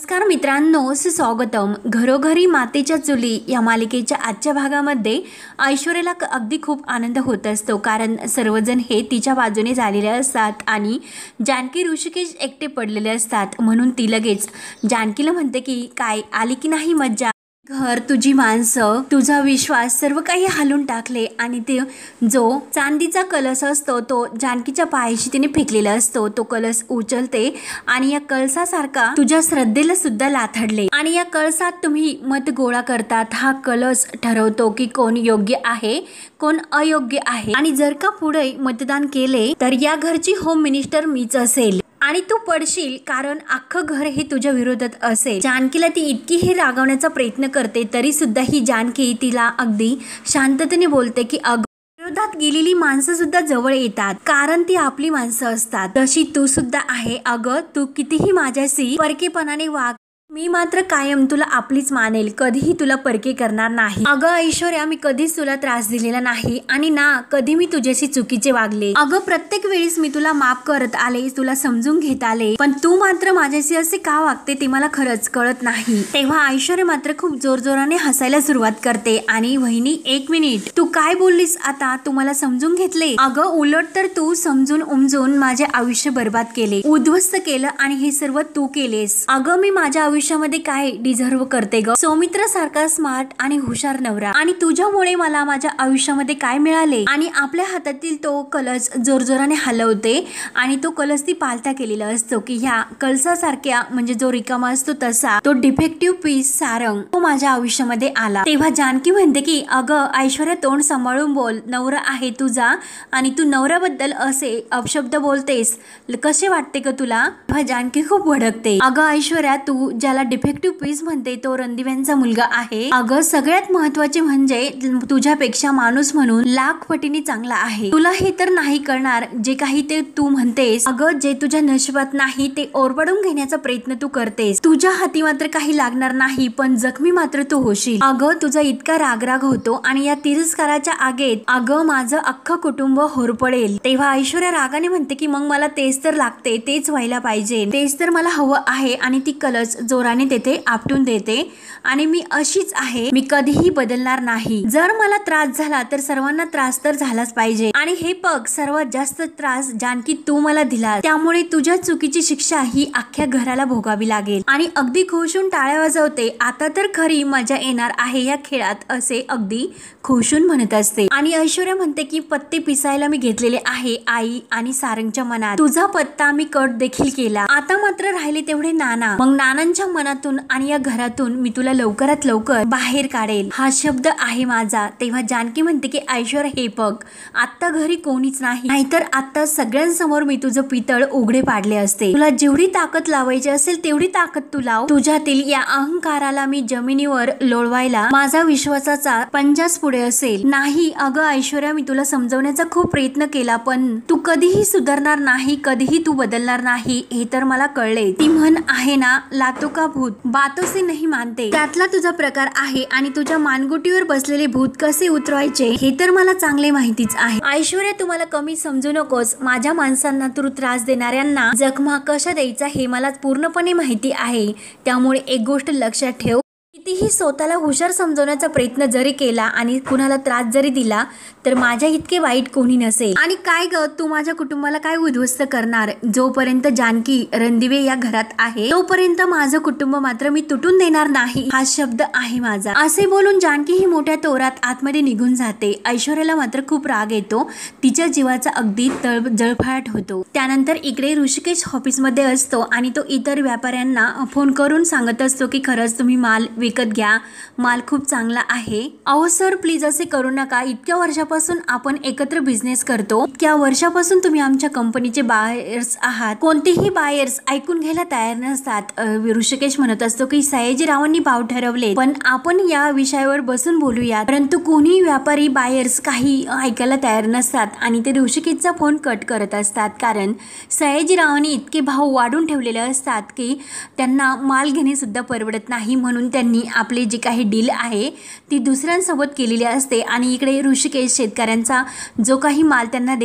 नमस्कार मित्रांनो, स्वागतम घरोघरी मातेच्या चुली या मालिकेच्या आजच्या भागामध्ये ऐश्वर्याला अगदी खूप आनंद होत असतो, कारण सर्वजण हे तिच्या बाजूने झालेले असतात आणि जानकी ऋषिकेश एकटे पडलेले असतात। म्हणून ती लगेच जानकीला म्हणते की काय आली की नाही मज्जा, घर, तुझी माणसं, तुझा विश्वास सर्व काही हलवून टाकले आणि ते जो चांदीचा कलश असतो तो जानकीच्या पायाशी तिने फेकलेला असतो। तो कलश उचलते आणि या कळसासारखा तुझ्या श्रद्धेला सुद्धा लाथडले आणि या कळसात तुम्ही मत गोळा करतात। हा कलश ठरवतो की कोण योग्य आहे कोण अयोग्य आहे आणि जर का पुढे मतदान केले तर या घरची होम मिनिस्टर मीच असेल आणि तू पडशील, कारण अख्खं घर हे तुझ्या विरोधात असेल। जानकीला ती इतकी हे रागवण्याचा प्रयत्न करते तरी सुद्धा ही जानकी तिला अगदी शांततेने बोलते की विरोधात गेलेली माणसं सुद्धा जवळ येतात, कारण ती आपली माणसं असतात। तशी तू सुद्धा आहे। अगं, तू कितीही माझ्याशी परकेपणाने वाग, मी मात्र कायम तुला आपलीच मानेल, कधीही तुला परके करणार नाही। अगं ऐश्वर्या, मी कधीच तुला त्रास दिलेला नाही आणि ना कधी मी तुझ्याशी चुकीचे वागले। अगं, प्रत्येक वेळेस मी तुला माफ करत आले, तुला समजून घेत आले, पण तू मात्र माझ्याशी असे का वागते ते मला खरंच कळत नाही। तेव्हा ऐश्वर्या मात्र खूप जोरजोराने हसायला सुरुवात करते आणि वहिनी, एक मिनिट, तू काय बोललीस आता? तू मला समजून घेतले? अगं, उलट तर तू समजून उमजून माझे आयुष्य बर्बाद केले, उद्ध्वस्त केलं आणि हे सर्व तू केलेस। अगं, मी माझ्या आयुष्यामध्ये काय डिझर्व करते ग? सौमित्र सारखा स्मार्ट आणि हुशार नवरा, आणि तुझ्यामुळे मला माझ्या आयुष्यामध्ये काय मिळाले? आणि आपल्या हातातील तो कलश जोरजोराने हलवते आणि तो कलश ती पालथा केलेला असतो की ह्या कलशासारख्या, म्हणजे जो रिकामा असतो तसा तो डिफेक्टिव्ह पीस सारंग तो माझ्या आयुष्यामध्ये आला। तेव्हा जानकी म्हणते की अगं ऐश्वर्या, तोंड सांभाळून बोल, नवरा आहे तुझा आणि तू नवऱ्याबद्दल असे अपशब्द बोलतेस, कसे वाटते ग तुला? जानकी खूप भडकते। अगं ऐश्वर्या, तू ज्याला डिफेक्टिव्ह पीस म्हणते तो रणदिव्यांचा मुलगा आहे। अगं, सगळ्यात महत्वाचे म्हणजे तुझ्यापेक्षा माणूस म्हणून लाख पटीने चांगला आहे। तुला हे तर नाही करणार जे काही ते तू म्हणतेस। अगं, जे तुझ्या नशिबात नाही ते ओरबडून घेण्याचा प्रयत्न तू करतेस। तुझ्या हाती मात्र काही लागणार नाही, पण जखमी मात्र तू होशील। अगं, तुझा इतका रागराग होतो आणि या तिरस्काराच्या आगेत अगं माझं अख्खं कुटुंब होरपडेल। तेव्हा ऐश्वर्या रागाने म्हणते की मग मला तेच तर लागते, तेच व्हायला पाहिजे, तेच तर मला हवं आहे। आणि ती कलश जोराने तेथे आपटून देते आणि मी अशीच आहे, मी कधीही बदलणार नाही। जर मला त्रास झाला तर सर्वांना त्रास तर झालाच पाहिजे आणि हे बघ, सर्वात जास्त त्रास जानकी तू मला दिला, त्यामुळे तुझ्या चुकीची शिक्षा ही अख्ख्या घराला भोगावी लागेल। आणि अगदी खुशून टाळ्या वाजवते, आता तर खरी मजा येणार आहे या खेळात, असे अगदी खुशून म्हणत असते। आणि ऐश्वर्या म्हणते की पत्ते पिसायला मी घेतलेले आहे आई आणि सारंगच्या मनात, तुझा पत्ता मी कट देखील केला, आता मात्र राहिले तेवढे नाना, मग नानांच्या मनातून आणि या घरातून मी तुला लवकरात लवकर बाहेर काढेल, हा शब्द आहे माझा। तेव्हा जानकी म्हणते की ऐश्वर्या, हे बघ, आता घरी कोणीच नाही, नाहीतर आता सगळ्यांसमोर मी तुझं पितळ उघडे पाडले असते। तुला जेवढी ताकद लावायची असेल तेवढी ताकद तू लाव, तुझ्यातील या अहंकाराला मी जमिनीवर लोळवायला माझा विश्वासाचा पंजाच पुढे असेल। नाही अगं ऐश्वर्या, मी तुला समजवण्याचा खूप प्रयत्न केला, पण तू कधीही सुधारणार नाही, कधीही तू बदलणार नाही, हे तर मला कळले। ती म्हण आहे ना, लातो का भूत बातों से नहीं मानते, त्यातला तुझा प्रकार आहे आणि तुझ्या मानगुटीवर बसलेले भूत कसे उतरवायचे हे तर मला चांगले माहितीच आहे। ऐश्वर्या, तुम्हाला कमी समजू नकोस, माझ्या माणसांना तू त्रास देणाऱ्यांना जखमा कशा द्यायचा हे मला पूर्णपणे माहिती आहे, त्यामुळे एक गोष्ट लक्षात ठेव, कितीही स्वतःला हुशार समजवण्याचा प्रयत्न जरी केला आणि कुणाला त्रास जरी दिला तर माझ्या इतके वाईट कोणी नसेल। आणि काय ग, तू माझ्या कुटुंबाला काय उद्ध्वस्त करणार? जोपर्यंत जानकी रणदिवे या घरात आहे तोपर्यंत माझं कुटुंब मात्र मी तुटून देणार नाही, हा शब्द आहे माझा। असे बोलून जानकी ही मोठ्या तोरात आतमध्ये निघून जाते। ऐश्वर्याला मात्र खूप राग येतो, तिच्या जीवाचा अगदी जळफळाट होतो। त्यानंतर इकडे ऋषिकेश ऑफिसमध्ये असतो आणि तो इतर व्यापाऱ्यांना फोन करून सांगत असतो की खरंच तुम्ही माल विकत घ्या, माल खूप चांगला आहे। अहो सर, प्लीज असे करू नका, इतक्या वर्षापासून आपण एकत्र बिझनेस करतो, इतक्या वर्षापासून तुम्ही आमच्या कंपनीचे बायर्स आहात, कोणतेही बायर्स ऐकून घ्यायला तयार नसतात। ऋषिकेश म्हणत असतो की सयाजीरावांनी भाव ठरवले, पण आपण या विषयावर बसून बोलूया, परंतु कोणी व्यापारी बायर्स काही ऐकायला तयार नसतात आणि ते ऋषिकेशचा फोन कट करत असतात, कारण सयाजीरावांनी इतके भाव वाढून ठेवलेले असतात की त्यांना माल घेणे सुद्धा परवडत नाही, म्हणून त्यांनी आपले जे काही डील आहे ती दुसऱ्यांसोबत केलेली असते आणि इकडे ऋषिकेश शेतकऱ्यांचा जो काही माल त्यांना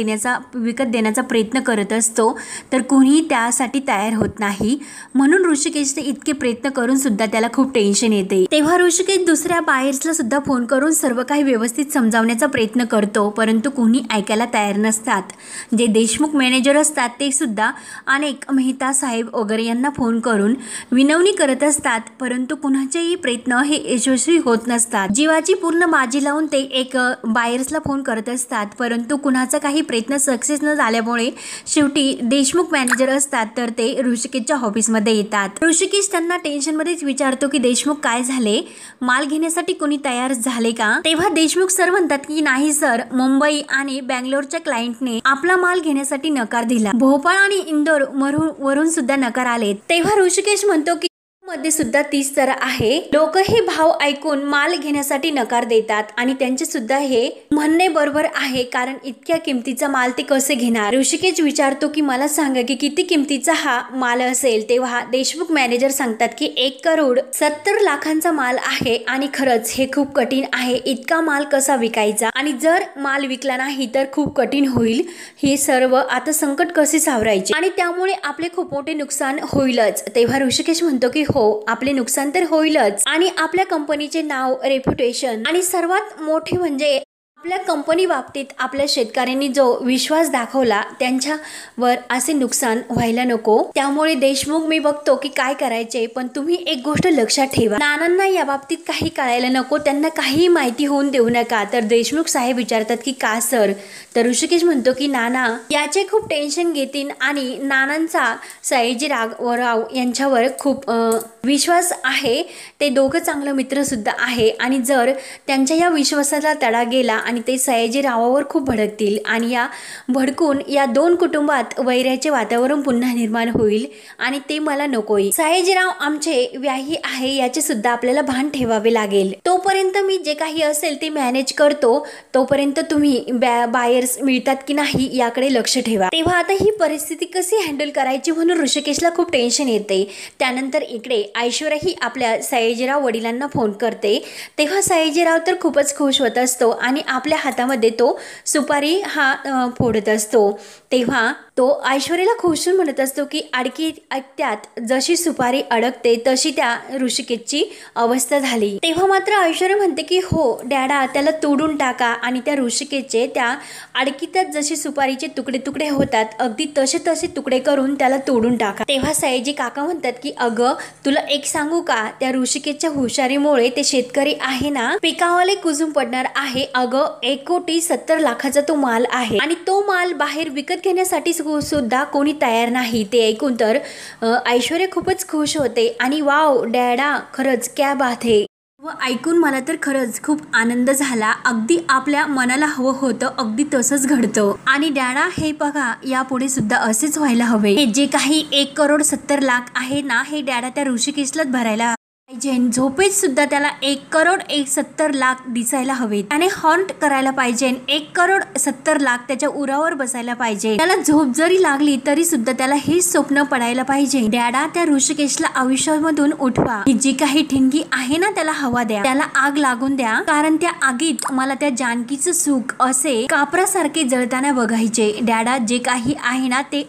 विकत देण्याचा प्रयत्न करत असतो, तर कोणी त्यासाठी तयार होत नाही. म्हणून ऋषिकेश ते इतके प्रयत्न करून सुद्धा त्याला खूप टेन्शन येते. तेव्हा ऋषिकेश दुसऱ्या बायर्सला सुद्धा फोन करून सर्व काही व्यवस्थित समजावण्याचा प्रयत्न करतो, परंतु कोणी ऐकायला तयार नसतात. जे देशमुख मॅनेजर असतात ते सुद्धा अनेक मेहता साहेब वगैरे यांना फोन करून विनवणी करत असतात, परंतु कुणाचेही प्रयत्न हे यशस्वी होत नसतात. जीवाची पूर्ण बाजी लावून ते एक बायर्सला फोन करत असतात, परंतु कुणाचा काही प्रयत्न सक्सेस न झाल्यामुळे शेवटी देशमुख मॅनेजर असतात तर ते ऋषिकेशच्या ऑफिसमध्ये येतात. ऋषिकेश त्यांना टेन्शनमध्येच विचारतो की देशमुख काय झाले, माल घेण्यासाठी कोणी तयार झाले का? तेव्हा देशमुख सर म्हणतात की नाही सर, मुंबई आणि बँगलोरच्या क्लायंटने आपला माल घेण्यासाठी नकार दिला. भोपाळ आणि इंदोर वरून सुद्धा नकार आले. तेव्हा ऋषिकेश म्हणतो की मध्ये सुद्धा तीच तर आहे, लोक हे भाव ऐकून माल घेण्यासाठी नकार देतात आणि त्यांचे सुद्धा हे म्हणणे बरोबर आहे, कारण इतक्या किमतीचा माल ते कसे घेणार? ऋषिकेश विचारतो की मला सांगा की किती किमतीचा हा माल असेल? तेव्हा देशमुख मॅनेजर सांगतात की 1,70,00,000 माल आहे आणि खरंच हे खूप कठीण आहे. इतका माल कसा विकायचा आणि जर माल विकला नाही तर खूप कठीण होईल. हे सर्व आता संकट कसे सावरायचे आणि त्यामुळे आपले खूप मोठे नुकसान होईलच. तेव्हा ऋषिकेश म्हणतो की हो, आपले नुकसान तर होईलच आणि आपल्या कंपनीचे नाव, रेप्युटेशन आणि सर्वात मोठे म्हणजे आपल्या कंपनी बाबतीत आपल्या शेतकऱ्यांनी जो विश्वास दाखवला त्यांच्यावर असे नुकसान व्हायला नको. त्यामुळे देशमुख मी बघतो की काय करायचे, पण तुम्ही एक गोष्ट लक्षात ठेवा, नानांना या बाबतीत काही कळायला नको, त्यांना काही माहिती होऊन देऊ नका. तर देशमुख साहेब विचारतात की का सर? तर ऋषिकेश म्हणतो की नाना याचे खूप टेन्शन घेतील आणि नानांचा सयाजीराव यांच्यावर खूप विश्वास आहे. ते दोघं चांगलं मित्र सुद्धा आहे आणि जर त्यांच्या या विश्वासाला तडा गेला आणि ते सयाजीरावावर खूप भडकतील आणि या भडकून या दोन कुटुंबात वैराचे वातावरण पुन्हा निर्माण होईल आणि ते मला नकोय. सयाजीराव आमचे व्याही आहे याचे सुद्धा आपल्याला भान ठेवावे लागेल. तोपर्यंत मी जे काही असेल ते मॅनेज करतो, तोपर्यंत तुम्ही बायर्स मिळतात की नाही याकडे लक्ष ठेवा. तेव्हा आता ही परिस्थिती कशी हँडल करायची म्हणून ऋषिकेशला खूप टेन्शन येते. त्यानंतर इकडे ऐश्वर्या ही आपल्या सयाजीराव वडिलांना फोन करते. तेव्हा सयाजीराव तर खूपच खुश होत असतो आणि आपल्या हातामध्ये तो सुपारी फोडत असतो. तेव्हा तो ऐश्वर्याला खुशून म्हणत असतो की अडक्यात जशी सुपारी अडकते तशी त्या ऋषिकेशची अवस्था झाली. तेव्हा मात्र ऐश्वर्या म्हणते की हो डॅडा, त्याला तोडून टाका आणि त्या ऋषिकेशचे त्या अडकीतात जशी सुपारीचे तुकडे तुकडे होतात अगदी तसे तुकडे करून त्याला तोडून टाका. तेव्हा सयाजी काका म्हणतात की अगं तुला एक सांगू का, त्या ऋषिकेशच्या हुशारीमुळे ते शेतकरी आहे ना पिकावाले कुजून पडणार आहे. अगं 1,70,00,000 तो माल आहे आणि तो माल बाहेर विकत घेण्यासाठी सुद्धा कोणी तयार नाही. ते ऐकून तर ऐश्वर्या खूपच खुश होते आणि वाव डॅडा, खरंच क्या बात है. व ऐकून मला तर खरंच खूप आनंद झाला. अगदी आपल्या मनाला हवं होतं अगदी तसंच घडतं आणि डॅडा हे बघा यापुढे सुद्धा असेच व्हायला हवे. हे जे काही 1,70,00,000 आहे ना हे डॅडा त्या ऋषिकेशलाच भरायला पाहिजे. झोपेत सुद्धा त्याला 1,70,00,000 दिसायला हवे. त्याने हॉन्ट करायला पाहिजे. 1,70,00,000 त्याच्या उरावर बसायला पाहिजे. त्याला झोप जरी लागली तरी सुद्धा त्याला हे स्वप्न पडायला पाहिजे. डॅडा त्या ऋषिकेशला आयुष्यामधून उठवा. जी काही ठिणगी आहे ना त्याला हवा द्या, त्याला आग लागून द्या, कारण त्या आगीत मला त्या जानकीचं सुख असे कापरासारखे जळताना बघायचे. डॅडा जे काही आहे ना ते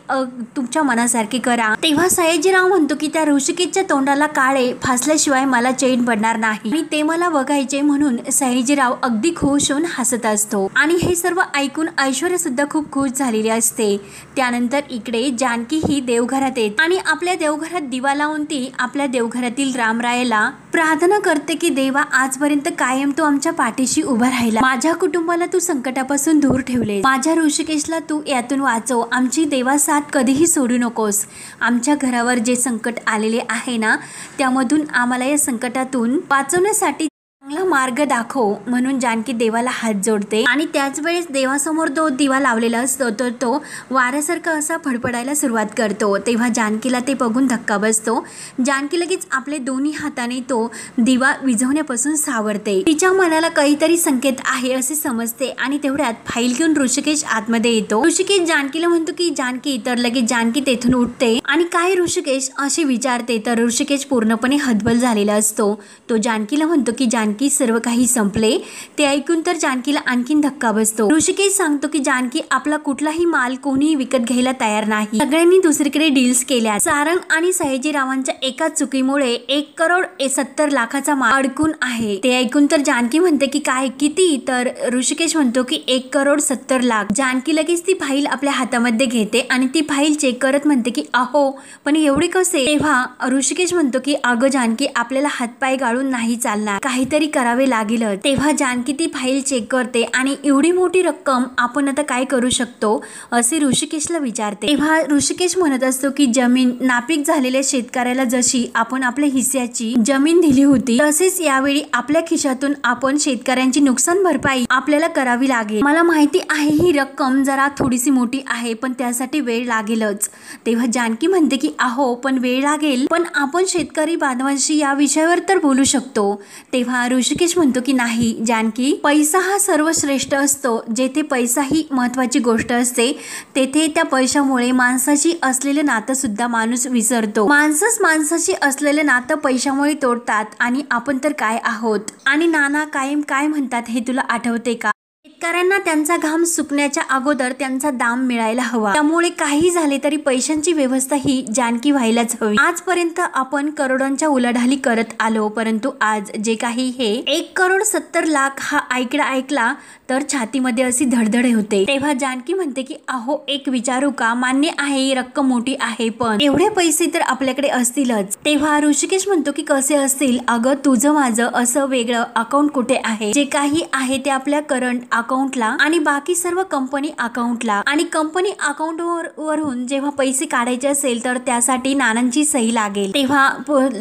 तुमच्या मनासारखे करा. तेव्हा सयाजीराव म्हणतो की त्या ऋषिकेशच्या तोंडाला काळे फासल्याशिवाय मला चैन पडणार नाही आणि ते मला बघायचे. म्हणून सयाजीराव अगदी खुश होऊन हसत असतो आणि हे सर्व ऐकून ऐश्वर्या सुद्धा खूप खुश झालेली असते. त्यानंतर इकडे जानकी ही देवघरात येते आणि आपल्या देवघरात दिवा लावून ती आपल्या देवघरातील रामरायाला प्रार्थना करते की देवा आजपर्यंत कायम तू आमच्या पाठीशी उभा राहिला, माझ्या कुटुंबाला तू संकटापासून दूर ठेवले, माझ्या ऋषिकेशला तू यातून वाचव, आमची देवा साथ कधीही सोडू नकोस. आमच्या घरावर जे संकट आलेले आहे ना त्यामधून आम्हाला या संकटातून वाचवण्यासाठी चांगला मार्ग दाखव म्हणून जानकी देवाला हात जोडते आणि त्याच वेळेस देवासमोर तो दिवा लावलेला असतो तर तो वाऱ्यासारखा असा फडफडायला सुरुवात करतो। तेव्हा जानकीला ते बघून धक्का बसतो। जानकी लगेच आपले दोन्ही हाताने तो दिवा विझवण्यापासून सावरते। तिच्या मनाला काहीतरी संकेत आहे असे समजते आणि तेवढ्यात फाईल घेऊन ऋषिकेश आतमध्ये येतो। ऋषिकेश जानकीला म्हणतो की जानकी, तर लगेच जानकी तेथून उठते आणि काय ऋषिकेश असे विचारते तर ऋषिकेश पूर्णपणे हतबल झालेला असतो। तो जानकीला म्हणतो की जानकी सर्व काही संपले। ते ऐकून तर जानकीला आणखीन धक्का बसतो। ऋषिकेश सांगतो की जानकी आपला कुठलाही माल कोणीही विकत घ्यायला तयार नाही, सगळ्यांनी दुसरीकडे डील्स केल्या। सारंग आणि सयाजीरावांच्या एका चुकीमुळे 1,70,00,000चा माल अडकून आहे। ते ऐकून तर जानकी म्हणते की काय, किती? तर ऋषिकेश म्हणतो की 1,70,00,000। जानकी लगेच ती फाईल आपल्या हातामध्ये घेते आणि ती फाईल चेक करत म्हणते की अहो पण एवढे कसे? तेव्हा ऋषिकेश म्हणतो की अगं जानकी, आपल्याला हातपाय गाळून नाही चालणार, काहीतरी करावे लागेल। तेव्हा जानकी ती फाईल चेक करते आणि एवढी मोठी रक्कम आपण आता काय करू शकतो असे ऋषिकेशला विचारते। तेव्हा ऋषिकेश म्हणत असतो की जमीन नापीक झालेल्या शेतकऱ्याला जशी आपण आपल्या हिस्स्याची जमीन दिली होती तसेच यावेळी आपल्या खिशातून आपण शेतकऱ्यांची नुकसान भरपाई आपल्याला करावी लागेल। मला माहिती आहे ही रक्कम जरा थोडीशी मोठी आहे पण त्यासाठी वेळ लागेलच। तेव्हा जानकी म्हणते की अहो पण वेळ लागेल, पण आपण शेतकरी बांधवांशी या विषयावर तर बोलू शकतो। तेव्हा ऋषिकेश म्हणतो की नाही जानकी, पैसा हा सर्वश्रेष्ठ असतो। जेथे पैसा ही महत्वाची गोष्ट असते तेथे त्या पैशामुळे माणसाशी असलेले नातं सुद्धा माणूस विसरतो। माणसाशी असलेले नातं पैशामुळे तोडतात आणि आपण तर काय आहोत। आणि नाना कायम काय म्हणतात हे तुला आठवते का? शेतकऱ्यांना त्यांचा घाम सुकण्याच्या अगोदर त्यांचा दाम मिळायला हवा, त्यामुळे काही झाले तरी पैशांची व्यवस्था ही जानकी व्हायलाच हवी। आजपर्यंत आपण करोडांच्या उलाढाली करत आलो, परंतु आज जे काही हे 1,70,00,000 हा ऐकला तर छातीमध्ये अशी धडधड होते। तेव्हा जानकी म्हणते की अहो एक विचारू का? मान्य आहे रक्कम मोठी आहे पण एवढे पैसे तर आपल्याकडे असतीलच। तेव्हा ऋषिकेश म्हणतो की कसे असतील? अगं तुझं माझं असं वेगळं अकाउंट कुठे आहे? जे काही आहे ते आपल्या करंट अकाउंटला आणि बाकी सर्व कंपनी अकाउंटला, आणि कंपनी अकाउंट वरून जेव्हा पैसे काढायचे असेल तर त्यासाठी नानांची सही लागेल। तेव्हा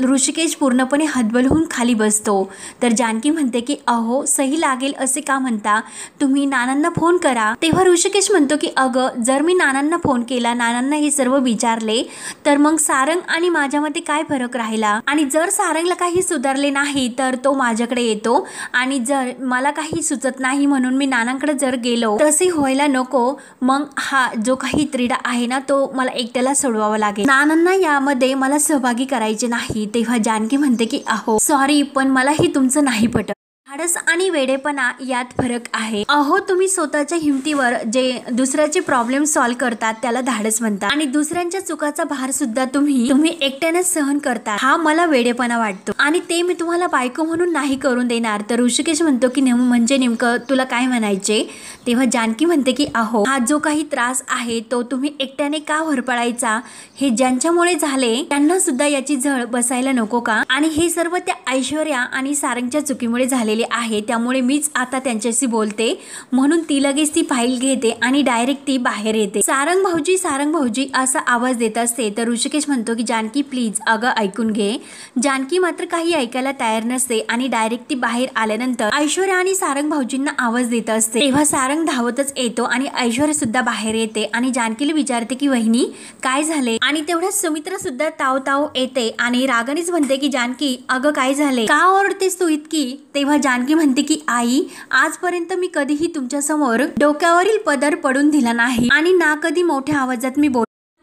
ऋषिकेश पूर्णपणे हतबल होऊन खाली बसतो। तर जानकी म्हणते की अहो सही लागेल असे का म्हणता? तुम्ही नानांना फोन करा। तेव्हा ऋषिकेश म्हणतो की अगं जर मी नानांना फोन केला, नानांना हे सर्व विचारले तर मग सारंग आणि माझ्यामध्ये काय फरक राहिला? आणि जर सारंगला काही सुधारले नाही तर तो माझ्याकडे येतो, आणि जर मला काही सुचत नाही म्हणून मी नानांकडे जर गेलो तसे व्हायला नको। मग हा जो काही त्रिडा आहे ना तो मला एकट्याला सोडवावा लागेल, नानांना यामध्ये मला सहभागी करायचे नाही। तेव्हा जानकी म्हणते की अहो सॉरी पण मला हे तुमचं नाही पटत। धाडस आणि वेडेपणा यात फरक आहे। अहो तुम्ही स्वतःच्या हिमतीवर जे दुसऱ्याचे प्रॉब्लेम सॉल्व्ह करतात त्याला धाडस म्हणतात, आणि दुसऱ्यांच्या चुकाचा भार सुद्धा तुम्ही एकट्याने सहन करता, हा मला वेडेपणा वाटतो, आणि ते मी तुम्हाला बायको म्हणून नाही करून देणार। तर ऋषिकेश म्हणतो की म्हणजे नेमकं तुला काय म्हणायचे? तेव्हा जानकी म्हणते की अहो हा जो काही त्रास आहे तो तुम्ही एकट्याने का भरपाडायचा? हे ज्यांच्यामुळे झाले त्यांना सुद्धा याची झळ बसायला नको का? आणि हे सर्व त्या ऐश्वर्या आणि सारंगच्या चुकीमुळे झाले आहे, त्यामुळे मीच आता त्यांच्याशी बोलते। म्हणून ती लगेच ती फाईल घेते आणि डायरेक्ट ती बाहेर येते। सारंग भाऊजी असा आवाज देत असते। तर ऋषिकेश म्हणतो की जानकी प्लीज अगं ऐकून घे। जानकी मात्र काही ऐकायला तयार नसते आणि डायरेक्ट ती बाहेर आल्यानंतर ऐश्वर्या आणि सारंग भाऊजींना आवाज देत असते। तेव्हा सारंग धावतच येतो आणि ऐश्वर्या सुद्धा बाहेर येते आणि जानकीला विचारते की वहिनी काय झाले? आणि तेवढ्यात सुमित्रा सुद्धा ताव येते आणि रागानेच म्हणते की जानकी अगं काय झाले? का ओरडतेस तू इतकी? तेव्हा जानकी म्हणते की आई आजपर्यंत मी कधीही तुमच्या समोर डोक्यावरील पदर पडून दिला नाही आणि ना कधी मोठ्या आवाजात मी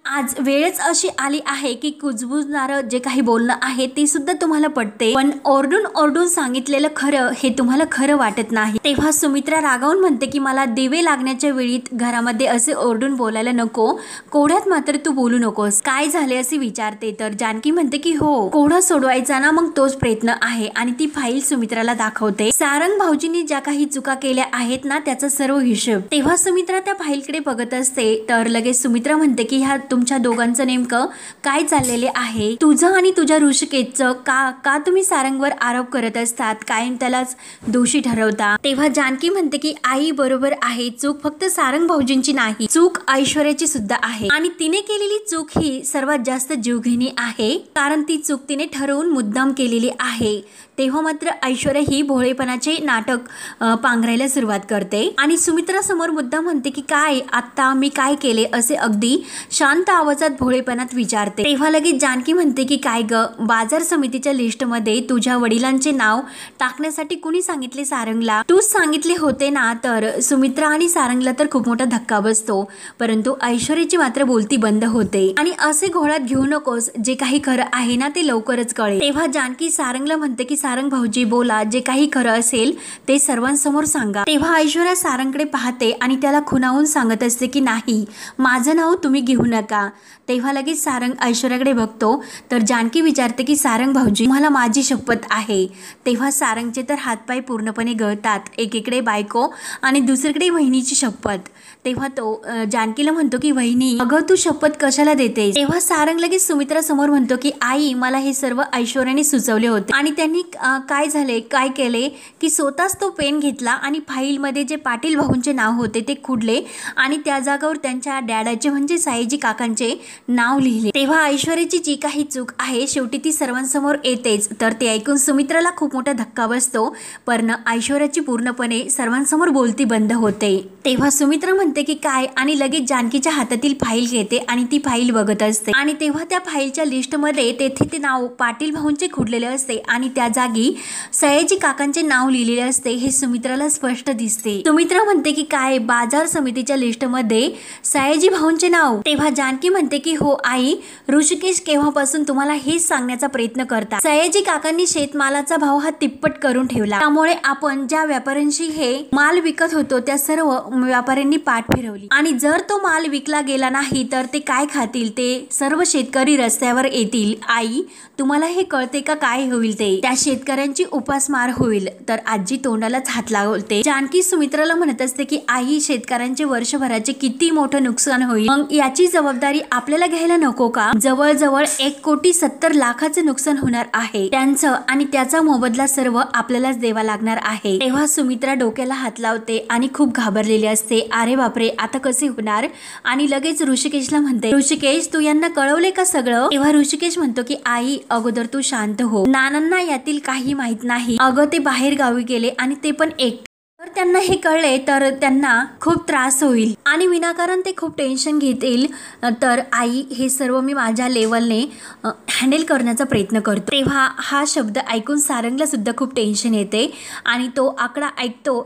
आज वेळच अशी आली आहे की कुजबुजणारं जे काही बोलणं आहे ते सुद्धा तुम्हाला पटते, पण ओरडून सांगितलेलं खरं हे तुम्हाला खरं वाटत नाही। तेव्हा सुमित्रा रागावून म्हणते की मला दिवे लागण्याच्या वेळीत घरामध्ये असे ओरडून बोलायला नको, कोड्यात मात्र तू बोलू नकोस, काय झाले असे विचारते। तर जानकी म्हणते की हो कोडा सोडवायचा ना मग तोच प्रयत्न आहे, आणि ती फाईल सुमित्राला दाखवते। सारंग भाऊजींनी ज्या काही चुका केल्या आहेत ना त्याचा सर्व हिशोब। तेव्हा सुमित्रा त्या फाईलकडे बघत असते। तर लगेच सुमित्रा म्हणते की ह्या तुमच्या दोघांचं नेमकं काय चाललेले आहे, तुझं आणि तुझ्या ऋषिकेशचं का तुम्ही सारंगवर आरोप करत असतात, कायम त्यालाच दोषी ठरवता। तेव्हा जानकी म्हणते की आई बरोबर आहे, चूक फक्त सारंग भाऊजींची नाही, चूक ऐश्वर्याची सुद्धा आहे आणि तिने केलेली चूक ही सर्वात जास्त जीवघेणी आहे, कारण ती चूक तिने ठरवून मुद्दाम केलेली आहे। तेव्हा मात्र ऐश्वर्या ही भोळेपणाचे नाटक पांघरायला सुरुवात करते आणि सुमित्रा समोर मुद्दाम म्हणते की काय आता मी काय केले असे अगदी शांत आवाजात भोळेपणात विचारते। तेव्हा लगेच जानकी म्हणते की काय ग, बाजार समितीच्या लिस्टमध्ये तुझ्या वडिलांचे नाव टाकण्यासाठी कुणी सांगितले सारंगला? तूच सांगितले होते ना। तर सुमित्रा आणि सारंगला तर खूप मोठा धक्का बसतो, परंतु ऐश्वर्याची मात्र बोलती बंद होते आणि असे घोळात घेऊ नकोस, जे काही खरं आहे ना ते लवकरच कळेल। तेव्हा जानकी सारंगला म्हणते की सारंग भाऊजी बोला, जे काही खरं असेल ते सर्वांसमोर सांगा। तेव्हा ऐश्वर्या सारंगकडे पाहते आणि त्याला खुणावून सांगत असते की नाही, माझं नाव तुम्ही घेऊ नका। तेव्हा लगेच सारंग ऐश्वर्याकडे बघतो तर जानकी विचारते की सारंग भाऊजी मला माझी शपथ आहे। तेव्हा सारंगचे तर हातपाय पूर्णपणे गळतात, एकीकडे बायको आणि दुसरीकडे वहिनीची शपथ। तेव्हा तो जानकीला म्हणतो की वहिनी अगं तू शपथ कशाला देतेस? तेव्हा सारंग लगेच सुमित्रा समोर म्हणतो की आई मला हे सर्व ऐश्वर्याने सुचवले होते आणि त्यांनी काय झाले काय केले की स्वतःच तो पेन घेतला आणि फाईलमध्ये जे पाटील भाऊंचे नाव होते ते खुडले आणि त्या जागावर त्यांच्या डॅडाचे म्हणजे साईजी काकांचे नाव लिहिले। तेव्हा ऐश्वर्याची जी काही चूक आहे शेवटी ती सर्वांसमोर येतेच। तर ते ऐकून सुमित्राला खूप मोठा धक्का बसतो, पण ऐश्वर्याची पूर्णपणे सर्वांसमोर बोलती बंद होते। तेव्हा सुमित्रा म्हणते की काय आणि लगेच जानकीच्या हातातील फाईल घेते आणि ती फाईल बघत असते आणि तेव्हा त्या फाईलच्या लिस्टमध्ये तेथे ते नाव पाटील भाऊंचे खुडलेले असते आणि त्या जागी सयाजी काकांचे नाव लिहिलेले असते, हे सुमित्राला स्पष्ट दिसते। सुमित्रा म्हणते की काय बाजार समितीच्या लिस्टमध्ये सयाजी भाऊंचे नाव? तेव्हा जानकी म्हणते की हो आई, ऋषिकेश केव्हापासून तुम्हाला हेच सांगण्याचा प्रयत्न करता, सयाजी काकांनी शेतमालाचा भाव हा तिप्पट करून ठेवला, त्यामुळे आपण ज्या व्यापाऱ्यांशी हे माल विकत होतो त्या सर्व व्यापाऱ्यांनी पाठ फिरवली आणि जर तो माल विकला गेला नाही तर ते काय खातील, ते सर्व शेतकरी रस्त्यावर येतील। आई तुम्हाला हे कळते का काय होईल ते? त्या शेतकऱ्यांची उपासमार होईल। तर आजी तोंडालाच हात लावते। जानकी सुमित्राला म्हणत असते की आई शेतकऱ्यांचे वर्षभराचे किती मोठं नुकसान होईल, मग याची जबाबदारी आपल्याला घ्यायला नको का? जवळजवळ 1,70,00,000 नुकसान होणार आहे त्यांचं आणि त्याचा मोबदला सर्व आपल्यालाच द्यावा लागणार आहे। तेव्हा सुमित्रा डोक्याला हात लावते आणि खूप घाबरलेली असते, अरे बापरे आता कसे होणार? आणि लगेच ऋषिकेशला म्हणते ऋषिकेश तू यांना कळवले का सगळं? तेव्हा ऋषिकेश म्हणतो की आई अगोदर तू शांत हो, नानांना यातील काही माहित नाही, अगं ते बाहेर गावी गेले आणि ते पण एकटे, तर त्यांना हे कळले तर त्यांना खूप त्रास होईल आणि विनाकारण ते खूप टेन्शन घेतील। तर आई हे सर्व मी माझ्या लेवलने हँडल करण्याचा प्रयत्न करतो। तेव्हा हा शब्द ऐकून सारंगला सुद्धा खूप टेन्शन येते आणि तो आकडा ऐकतो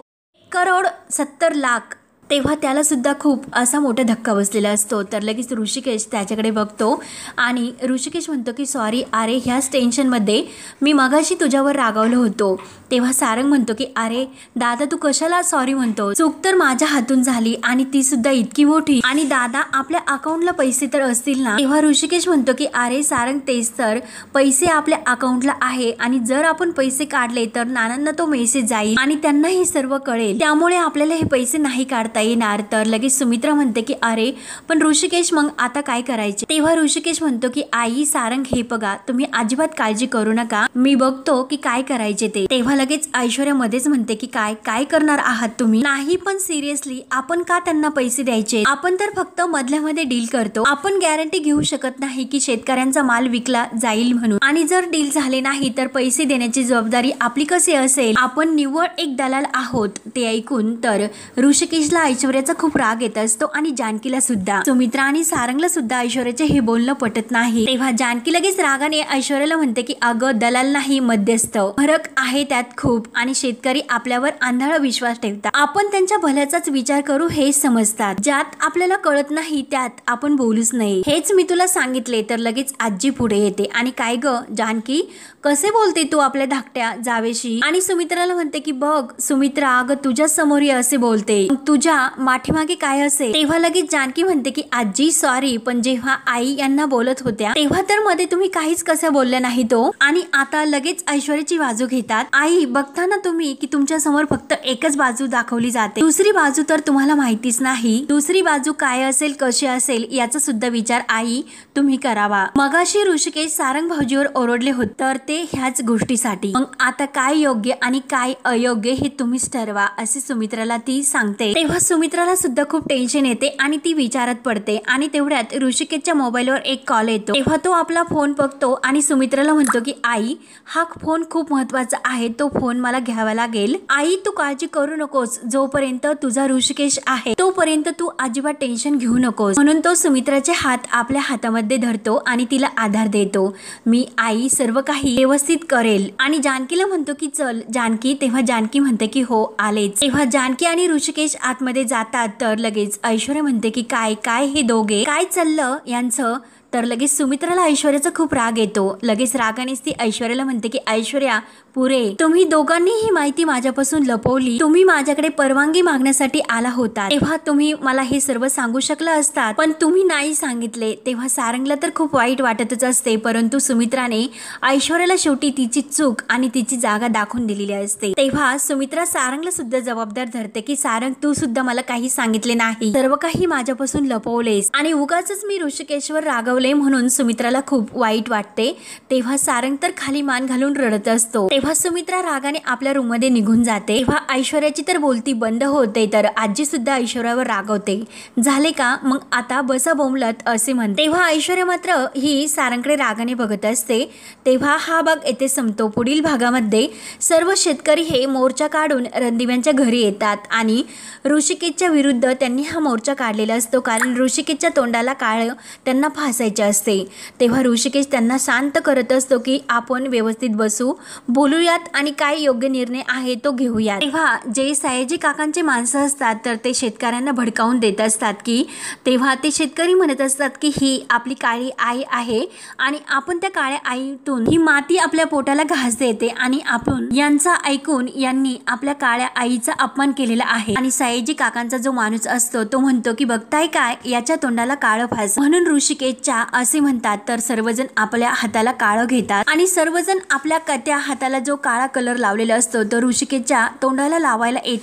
1,70,00,000। तेव्हा त्याला सुद्धा खूप असा मोठा धक्का बसलेला असतो। तर लगेच ऋषिकेश त्याच्याकडे बघतो आणि ऋषिकेश म्हणतो की सॉरी अरे ह्याच टेन्शनमध्ये मी मगाशी तुझ्यावर रागावलो होतो। तेव्हा सारंग म्हणतो की अरे दादा तू कशाला सॉरी म्हणतो, चूक तर माझ्या हातून झाली आणि ती सुद्धा इतकी मोठी, आणि दादा आपल्या अकाउंटला पैसे तर असतील ना? तेव्हा ऋषिकेश म्हणतो की अरे सारंग तेच तर, पैसे आपल्या अकाउंटला आहे आणि जर आपण पैसे काढले तर नानांना तो मेसेज जाईल आणि त्यांना हे सर्व कळेल, त्यामुळे आपल्याला हे पैसे नाही काढता येणार। तर लगेच सुमित्रा म्हणते की अरे पण ऋषिकेश मग आता काय करायचे? तेव्हा ऋषिकेश म्हणतो की आई सारंग हे बघा तुम्ही अजिबात काळजी करू नका, मी बघतो की काय करायचे ते। तेव्हा लगेच ऐश्वर्या मध्येच म्हणते की काय काय करणार आहात तुम्ही? नाही पण सिरियसली आपण का त्यांना पैसे द्यायचे? आपण तर फक्त मधल्यामध्ये डील करतो, आपण गॅरंटी घेऊ शकत नाही की शेतकऱ्यांचा माल विकला जाईल म्हणून, आणि जर डील झाले नाही तर पैसे देण्याची जबाबदारी आपली कशी असेल? आपण निव्वळ एक दलाल आहोत। ते ऐकून तर ऋषिकेशला ऐश्वर्याचा खूप राग येत असतो आणि जानकीला सुद्धा। सुमित्रा आणि सारंगला सुद्धा ऐश्वर्याचे हे बोलणं पटत नाही। तेव्हा जानकी लगेच रागाने ऐश्वर्याला म्हणते की अगं दलाल नाही मध्यस्थ, फरक आहे त्यात खूप, आणि शेतकरी आपल्यावर आंधळा विश्वास ठेवतात, आपण त्यांच्या भल्याचाच विचार करू हे समजतात, ज्यात आपल्याला कळत नाही त्यात आपण बोलूच नाही, हेच मी तुला सांगितले। तर लगेच आजी पुढे येते आणि काय ग जानकी कसे बोलते तू आपल्या धाकट्या जावेशी? आणि सुमित्राला म्हणते की बघ सुमित्रा अगं तुझ्या समोर असे बोलते, तुझ्या पाठीमागे काय असेल। तेव्हा लगेच जानकी म्हणते की आजी सॉरी, पण जेव्हा आई यांना बोलत होत्या तेव्हा तर मध्ये तुम्ही काहीच कसं बोलले नाही तो, आणि आता लगेच ऐश्वर्याची बाजू घेतात। आई बघता ना तुम्ही की तुमच्या समोर फक्त एकच बाजू दाखवली जाते, दुसरी बाजू तर तुम्हाला माहितीच नाही, दुसरी बाजू काय असेल कशी असेल याचा सुद्धा विचार आई तुम्ही करावा। मगाशी ऋषिकेश सारंग भाऊजीवर ओरडले होते तर ते ह्याच गोष्टीसाठी, मग आता काय योग्य आणि काय अयोग्य हे तुम्हीच ठरवा असे सुमित्राला ती सांगते। तेव्हा सुमित्राला सुद्धा खूप टेन्शन येते आणि ती विचारात पडते, आणि तेवढ्यात ऋषिकेशच्या मोबाईलवर एक कॉल येतो। तेव्हा तो आपला फोन बघतो आणि सुमित्राला म्हणतो की आई हा फोन खूप महत्वाचा आहे, तो फोन मला घ्यावा लागेल। आई तू काळजी करू नकोस, जोपर्यंत तुझा ऋषिकेश आहे तोपर्यंत तू अजिबात टेन्शन घेऊ नकोस, म्हणून तो सुमित्राचे हात आपल्या हातामध्ये धरतो आणि तिला आधार देतो। मी आई सर्व काही व्यवस्थित करेल, आणि जानकीला म्हणतो की चल जानकी। तेव्हा जानकी म्हणते की हो आलेच। तेव्हा जानकी आणि ऋषिकेश आतमध्ये जातात तर लगेच ऐश्वर्या म्हणते की काय काय हे दोघे काय चाललं यांचं, तर लगेच सुमित्राला ऐश्वर्याचा खूप राग येतो। लगेच रागानेच ती ऐश्वर्याला म्हणते की ऐश्वर्या पुरे तुम्ही दोघांनी ही माहिती माझ्यापासून लपवली, तुम्ही माझ्याकडे परवानगी मागण्यासाठी आला होता तेव्हा तुम्ही मला हे सर्व सांगू शकला असतात, पण तुम्ही नाही सांगितले। तेव्हा सारंगला तर खूप वाईट वाटतच असते, परंतु सुमित्राने ऐश्वर्याला शेवटी तिची चूक आणि तिची जागा दाखवून दिलेली असते। तेव्हा सुमित्रा सारंगला सुद्धा जबाबदार धरते की सारंग तू सुद्धा मला काही सांगितले नाही, सर्व काही माझ्यापासून लपवलेस, आणि उगाचच मी ऋषिकेशवर रागवले म्हणून सुमित्राला खूप वाईट वाटते। तेव्हा सारंग तर खाली मान घालून रडत असतो। तेव्हा सुमित्रा रागाने आपल्या रूम मध्ये निघून जाते। तेव्हा ऐश्वर्याची तर बोलती बंद होते, तर आजी सुद्धा ऐश्वर्यावर रागवते। झाले का मग आता बसा बोंबलत असे म्हणते। तेव्हा ऐश्वर्या मात्र ही सारंगकडे रागाने बघत असते। तेव्हा हा भाग येथे संपतो। पुढील भागामध्ये सर्व शेतकरी हे मोर्चा काढून रणदिव्यांच्या घरी येतात आणि ऋषिकेशच्या विरुद्ध त्यांनी हा मोर्चा काढलेला असतो, कारण ऋषिकेशच्या तोंडाला काळ त्यांना फासायचे असते। तेव्हा ऋषिकेश त्यांना शांत करत असतो की आपण व्यवस्थित बसू, बोलूयात आणि काय योग्य निर्णय आहे तो घेऊयात। तेव्हा जे सयाजी काकांचे माणसं असतात तर ते शेतकऱ्यांना भडकावून देत असतात की तेव्हा ते शेतकरी म्हणत असतात की ही आपली काळी आई आहे आणि आपण त्या काळ्या आईतून ही माती आपल्या पोटाला घास देते, आणि आपण यांचा ऐकून यांनी आपल्या काळ्या आईचा अपमान केलेला आहे। आणि सयाजी काकांचा जो माणूस असतो तो म्हणतो की बघताय काय याच्या तोंडाला काळं फास, म्हणून ऋषिकेशच्या असे म्हणतात। तर सर्वजण आपल्या हाताला काळं घेतात आणि सर्वजण आपल्या त्या हाताला जो काळा कलर लावलेला असतो तो ऋषिकेशच्या तोंडाला लावायला येत